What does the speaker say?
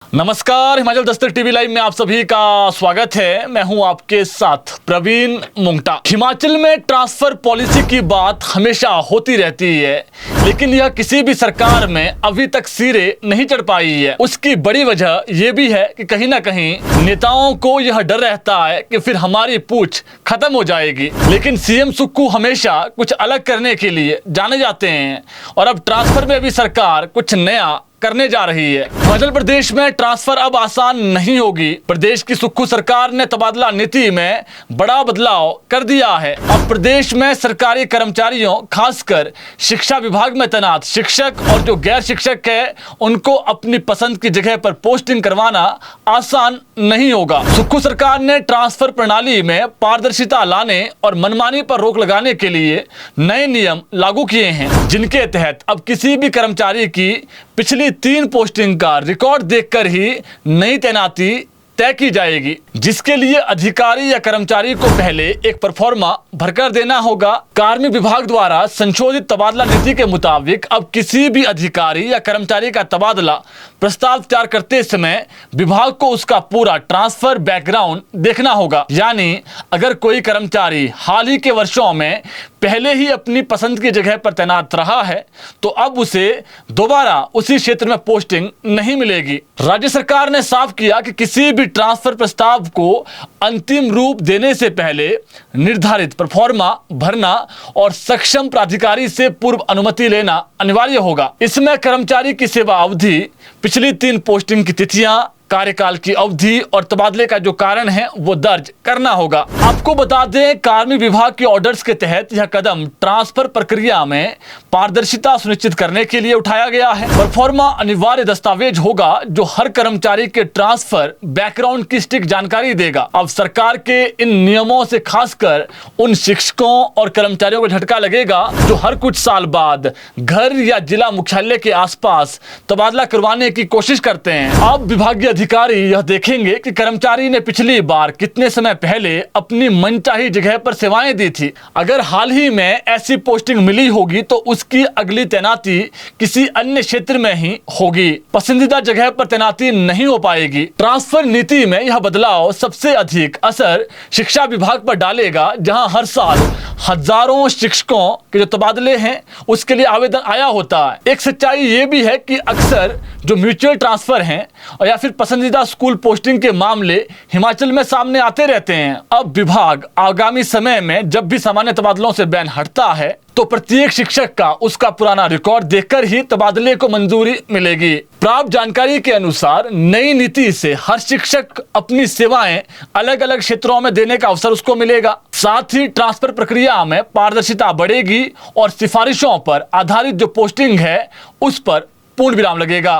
नमस्कार, Himachal Dastak TV live में आप सभी का स्वागत है। मैं हूं आपके साथ प्रवीण मुंगटा। हिमाचल में ट्रांसफर पॉलिसी की बात हमेशा होती रहती है, लेकिन यह किसी भी सरकार में अभी तक सिरे नहीं चढ़ पाई है। उसकी बड़ी वजह यह भी है कि कहीं ना कहीं नेताओं को यह डर रहता है कि फिर हमारी पूछ खत्म हो जाएगी। लेकिन सीएम सुक्खू हमेशा कुछ अलग करने के लिए जाने जाते हैं और अब ट्रांसफर में भी सरकार कुछ नया करने जा रही है। हिमाचल प्रदेश में ट्रांसफर अब आसान नहीं होगी। प्रदेश की सुक्खू सरकार ने तबादला नीति में बड़ा बदलाव कर दिया है। अब प्रदेश में सरकारी कर्मचारियों, खासकर शिक्षा विभाग में तैनात शिक्षक और जो गैर शिक्षक है, उनको अपनी पसंद की जगह पर पोस्टिंग करवाना आसान नहीं होगा। सुक्खू सरकार ने ट्रांसफर प्रणाली में पारदर्शिता लाने और मनमानी पर रोक लगाने के लिए नए नियम लागू किए हैं, जिनके तहत अब किसी भी कर्मचारी की पिछली 3 पोस्टिंग का रिकॉर्ड देखकर ही नई तैनाती तय की जाएगी, जिसके लिए अधिकारी या कर्मचारी को पहले एक परफॉर्मा भरकर देना होगा। कार्मिक विभाग द्वारा संशोधित तबादला नीति के मुताबिक अब किसी भी अधिकारी या कर्मचारी का तबादला प्रस्ताव तैयार करते समय विभाग को उसका पूरा ट्रांसफर बैकग्राउंड देखना होगा। यानी अगर कोई कर्मचारी हाल ही के वर्षों में पहले ही अपनी पसंद की जगह पर तैनात रहा है, तो अब उसे दोबारा उसी क्षेत्र में पोस्टिंग नहीं मिलेगी। राज्य सरकार ने साफ किया कि किसी भी ट्रांसफर प्रस्ताव को अंतिम रूप देने से पहले निर्धारित परफॉर्मा भरना और सक्षम प्राधिकारी से पूर्व अनुमति लेना अनिवार्य होगा। इसमें कर्मचारी की सेवा अवधि, पिछली 3 पोस्टिंग की तिथियां, कार्यकाल की अवधि और तबादले का जो कारण है वो दर्ज करना होगा। आपको बता दें, कार्मिक विभाग के ऑर्डर्स के तहत यह कदम ट्रांसफर प्रक्रिया में पारदर्शिता सुनिश्चित करने के लिए उठाया गया है। परफॉर्मा अनिवार्य दस्तावेज होगा जो हर कर्मचारी के ट्रांसफर बैकग्राउंड की सटीक जानकारी देगा। अब सरकार के इन नियमों से खासकर उन शिक्षकों और कर्मचारियों को झटका लगेगा जो हर कुछ साल बाद घर या जिला मुख्यालय के आसपास तबादला करवाने की कोशिश करते हैं। अब विभागीय अधिकारी यह देखेंगे कि कर्मचारी ने पिछली बार कितने समय पहले अपनी मनचाही जगह पर सेवाएं दी थी। अगर हाल ही में ऐसी पोस्टिंग मिली होगी तो उसकी अगली तैनाती किसी अन्य क्षेत्र में ही होगी, पसंदीदा जगह पर तैनाती नहीं हो पाएगी। ट्रांसफर नीति में यह बदलाव सबसे अधिक असर शिक्षा विभाग पर डालेगा, जहां हर साल हजारों शिक्षकों के जो तबादले हैं उसके लिए आवेदन आया होता है। एक सच्चाई ये भी है कि अक्सर जो म्यूचुअल ट्रांसफर हैं और या फिर पसंदीदा स्कूल पोस्टिंग के मामले हिमाचल में सामने आते रहते हैं। अब विभाग आगामी समय में जब भी सामान्य तबादलों से बैन हटता है तो प्रत्येक शिक्षक का उसका पुराना रिकॉर्ड देखकर ही तबादले को मंजूरी मिलेगी। प्राप्त जानकारी के अनुसार नई नीति से हर शिक्षक अपनी सेवाएं अलग अलग क्षेत्रों में देने का अवसर उसको मिलेगा। साथ ही ट्रांसफर प्रक्रिया में पारदर्शिता बढ़ेगी और सिफारिशों पर आधारित जो पोस्टिंग है उस पर पूर्ण विराम लगेगा।